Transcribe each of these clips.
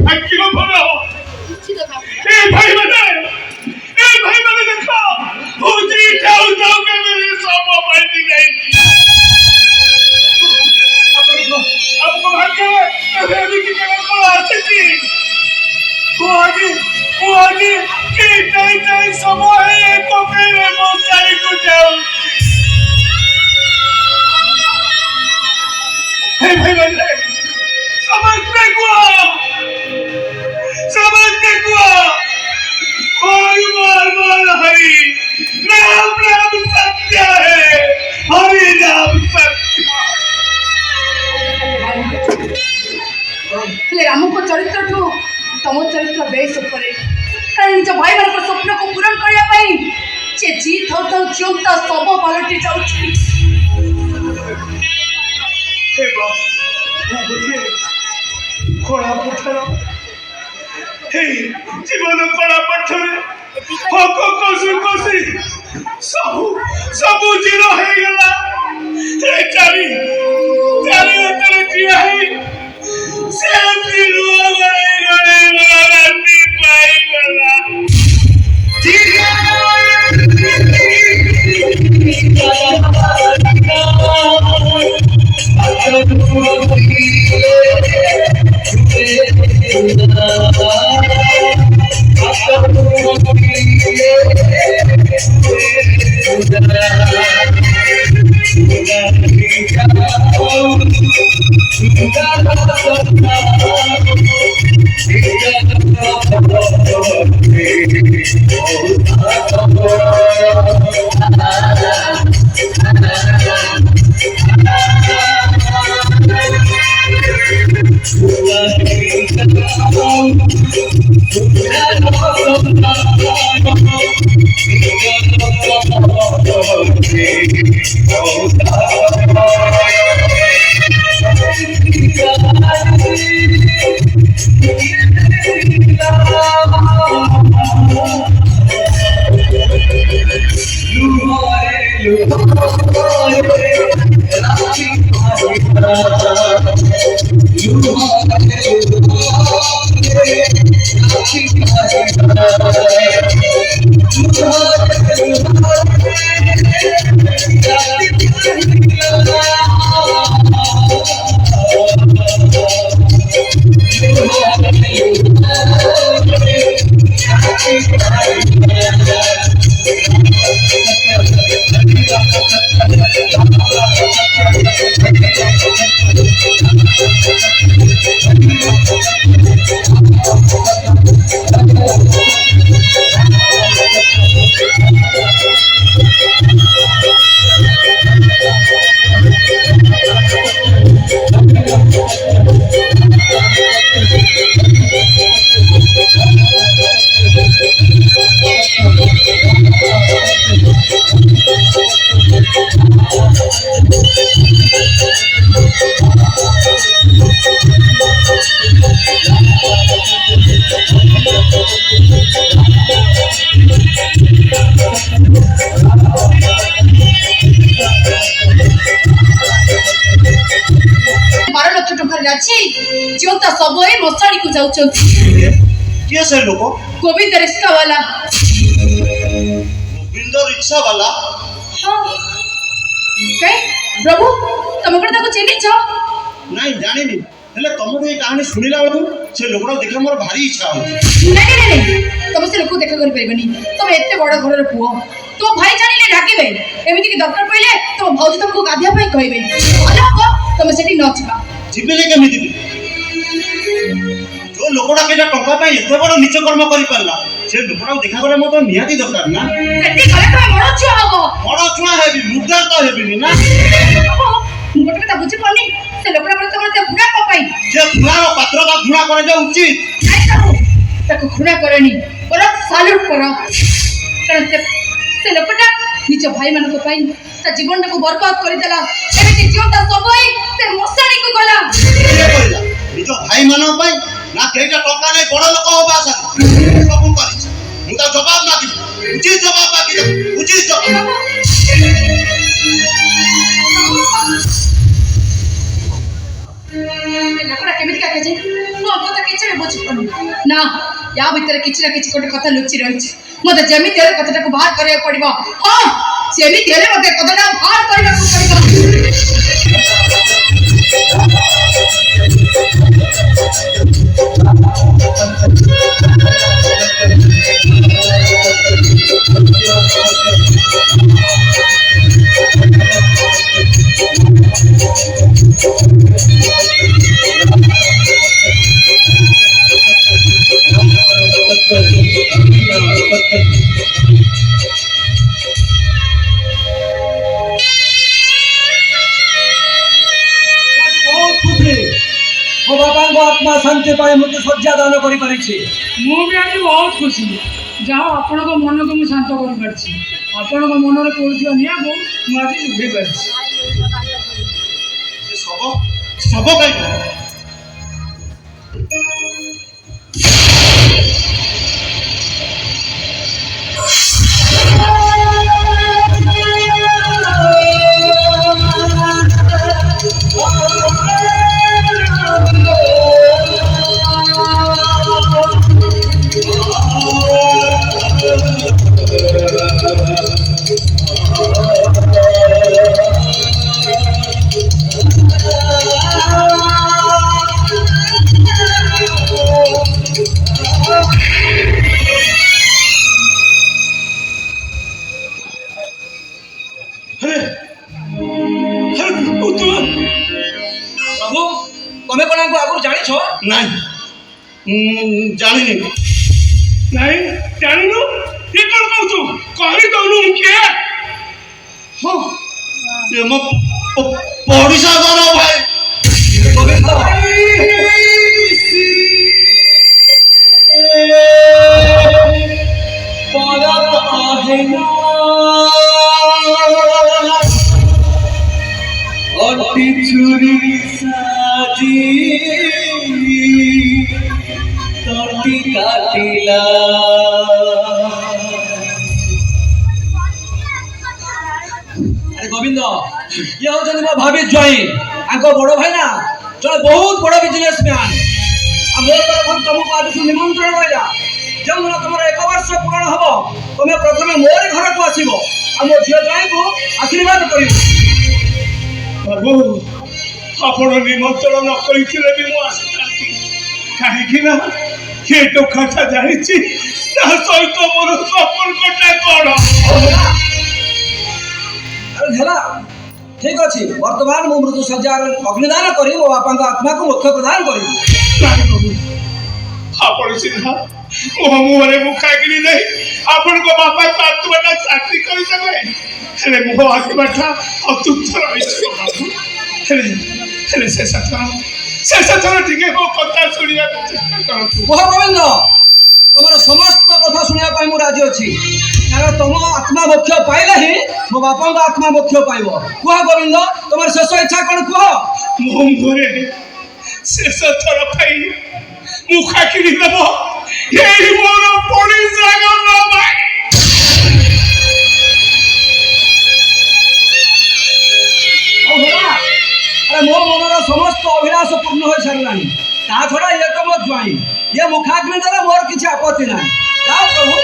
ভাগ্য ভালো এই ভাই মানে দেখো বুঝি যাও যাও করে সব পাল্টি যাইছি आपको भाग्य अभी की जगह को आ सकती वो आगे कि टाई समय है तो मेरे बहुत सारी को जाओ हे भाई बंदे समझते को और मार हरि नाम सत्य है हरि नाम सत्य रामक चरित्र ठू तम चरित्र बेस कारण निज भाई मान स्वप्न को पूरण करने से जीत होता जीवता सब पलटि जाऊँगी कला पत्थर जीवन कला पत्थर हक कसी कसी सबू जीरो हो गला चारी हाथरे ठिया से दिलुआ गड़े राती पाई गला जीवता सब मशाणी को जाऊँ से लोक गोविंद रिक्शा वाला हाँ प्रभु तुम चिन्ह नहीं जानी हेले तुमको ये कहानी शुणिला बेलू से लोक देखा मोर भारी इच्छा हो नहीं तुम से लोक देखा कर पारबनी तुम एते बड़ घर पुओ तो भाई जानिले डाकिबे एमिति कि दरकार पइले तुम भौजी तुमको गाधिया पई कहबे अले हो तुम सेठी न छिबा जिबेले केमिति जो लोकड़ा के टंका पाई एते बड़ नीच कर्म करि पारला से लोकड़ा देखा करे मत निहाती दरकार ना सेठी गले तो बड़ छुआ हबो बड़ छुआ हेबी मुद्दा तो हेबिनी ना गोटे कथा बुझी पनी से लोकड़ा पर तुम से बुरा को पाई जे बुरा पात्र का गुणा करे जा उचित नहीं ताको ताको गुणा करनी और साल्यूट करो कारण से लोकटा निज भाई मान को पाई ता जीवन को बर्बाद कर देला एमिति जीवता सबई से मशाणी को गला निज भाई मान पाई ना केटा टका नै बड़ लोक होबा आशा सब करि मुता जवाब मागी उचित जवाब मागी उचित जवाब ନା ୟା ଭିତରେ କିଛି ନା କିଛି ଗୋଟେ କଥା ଲୁଚି ରହିଛି ମୋତେ ଯେମିତି ହେଲେ କଥାଟାକୁ ବାହାର କରିବାକୁ ପଡ଼ିବ ହଁ ସେମିତି ହେଲେ ମୋତେ କଥାଟା ବାହାର କରିବାକୁ ପଡ଼ିବ ମୋ ବାପାଙ୍କ ଆତ୍ମା ଶାନ୍ତି ପାଇଁ ମୋତେ ଶଯ୍ୟା ଦାନ କରିପାରିଛି। ମୁଁ ବି ଆଜି ବହୁତ ଖୁସି ଯାହା ଆପଣଙ୍କ ମନକୁ ମୁଁ ଶାନ୍ତ କରିପାରିଛି ଆପଣଙ୍କ ମନରେ ପଡ଼ୁଥିବା ନିଆଁକୁ ମୁଁ ଆଜି ଲିଭେଇ ପାରିଛି ଶବ କାହିଁକି ପ୍ରଭୁ ତମେ କ'ଣ ଆଙ୍କୁ ଆଗରୁ ଜାଣିଛ? ନାଇଁ ଜାଣିନି ନାଇଁ ଜାଣିନୁ ଏ କ'ଣ କହୁଛୁ କହିଦଉନୁ ମୁଁ କିଏ ହଁ ଏ ମୋ ପଡ଼ିଶା ଘର ଭାଇ ছুরি সাজি তটি কাটিলা আরে গোবিন্দ ইয়ে হচ্ছেন ମୋ ଭାବି ଜ୍ୱାଇଁ ଆଙ୍କ ବଡ଼ ଭାଇ ନା ଜଣେ ବହୁତ ବଡ଼ ବିଜନେସମ୍ୟାନ୍ ଆଉ ମୋ ତରଫରୁ ତମକୁ ଆଜି ନିମନ୍ତ୍ରଣ ରହିଲା ଯେଉଁଦିନ ତମର 1 ବର୍ଷ ପୂରଣ ହବ ତମେ ପ୍ରଥମେ ମୋରି ଘରକୁ ଆସିବ ଆଉ ମୋ ଝିଅ ଜ୍ୱାଇଁକୁ ଆଶୀର୍ବାଦ କରିବ। ପ୍ରଭୁ ଆପଣ ନିମନ୍ତ୍ରଣ ନ କରିଥିଲେ ବି ମୁଁ ଆସିଥାନ୍ତି କାହିଁକି ନା ଏ କଥା ଜାଣିଛି ତା ସହିତ ମୋର ସମ୍ପର୍କଟା କ'ଣ ହେଲା ଠିକ ଅଛି ବର୍ତ୍ତମାନ ମୁଁ ମୃତ୍ୟୁ ଶଯ୍ୟାର ଅଗ୍ନିଦାନ କରି ମୋ ବାପାଙ୍କ ଆତ୍ମାକୁ ମୋକ୍ଷ ପ୍ରଦାନ କରିବି। ନାଇଁ ପ୍ରଭୁ ଆପଣ ସିଧା ମୋ ମୁହଁରେ ମୁଖାଗିରି ଦେଇ ଆପଣଙ୍କ ବାପାଙ୍କ ଆତ୍ମାଟା ଶାନ୍ତି କରିଦେବେ ହେଲେ ମୋ ଆତ୍ମାଟା ଅତୃପ୍ତ ରହିଯିବ ପ୍ରଭୁ ହେଲେ ଶେଷଥର ଟିକେ ମୋ କଥା ଶୁଣିବାକୁ ଚେଷ୍ଟା କରନ୍ତୁ। କୁହ ଗୋବିନ୍ଦ ତମର ସମସ୍ତ କଥା ଶୁଣିବା ପାଇଁ ମୁଁ ରାଜି ଅଛି କାରଣ ତମ ଆତ୍ମା ମୋକ୍ଷ ପାଇଲେ ହିଁ ମୋ ବାପାଙ୍କ ଆତ୍ମା ମୋକ୍ଷ ପାଇବ। କୁହ ଗୋବିନ୍ଦ ତମର ଶେଷ ଇଚ୍ଛା କ'ଣ କୁହ? ମୋ ମୁହଁରେ ଶେଷଥର ପାଇଁ ମୁଖାଗିରି ଦେବ ଏଇ ମୋର ପଡ଼ିଶା ଘର ଭାଇ ଆରେ ମୋ ମନର ସମସ୍ତ ଅଭିଳାଷ ପୂର୍ଣ୍ଣ ହୋଇସାରିଲାଣି ତା ଛଡ଼ା ଇଏ ତ ମୋ ଜ୍ୱାଇଁ ଇଏ ମୁଖାଗ୍ନି ଦେଲେ ମୋର କିଛି ଆପତ୍ତି ନାହିଁ। ଯାଅ ପ୍ରଭୁ।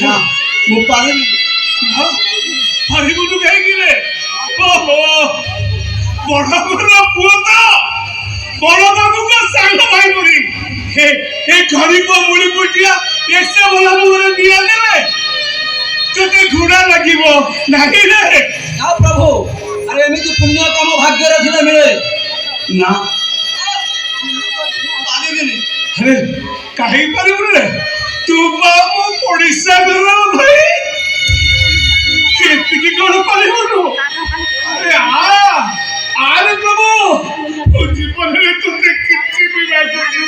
ନା ମୁଁ ପାରିବୁନୁ କାହିଁକିରେ ଓହୋ ବଡ଼ ଘର ପୁଅ ତ ବଡ଼ ବାବୁଙ୍କ ସାଙ୍ଗ ଭାଇ ପରି ଏ ଗରିବ ମୁଳି ପୁଟିଆ ଏସେ ଭଲ ମୁହଁରେ ଦିଆ ଦେଲେ ତୋତେ ଘୃଣା ଲାଗିବ ନାହିଁ ରେ। ଯାଅ ପ୍ରଭୁ। ଆରେ ଏମିତି ପୁଣ୍ୟ କାମ ଭାଗ୍ୟରେ ଥିଲେ ମିଳେ ନା ପାରିବିନି ଆରେ କାହିଁ ପାରିବୁନି ରେ ତୁ ବା ମୋ ପଡ଼ିଶା ଘର ଭାଇ ଏତିକି କ'ଣ ପାରିବୁନୁ ଆରେ ଆରେ ପ୍ରଭୁ ମୋ ଜୀବନରେ ତୋତେ କିଛି ବି ଲାଗୁନି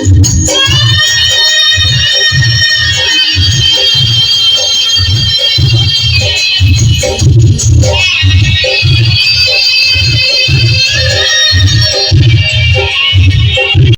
Thank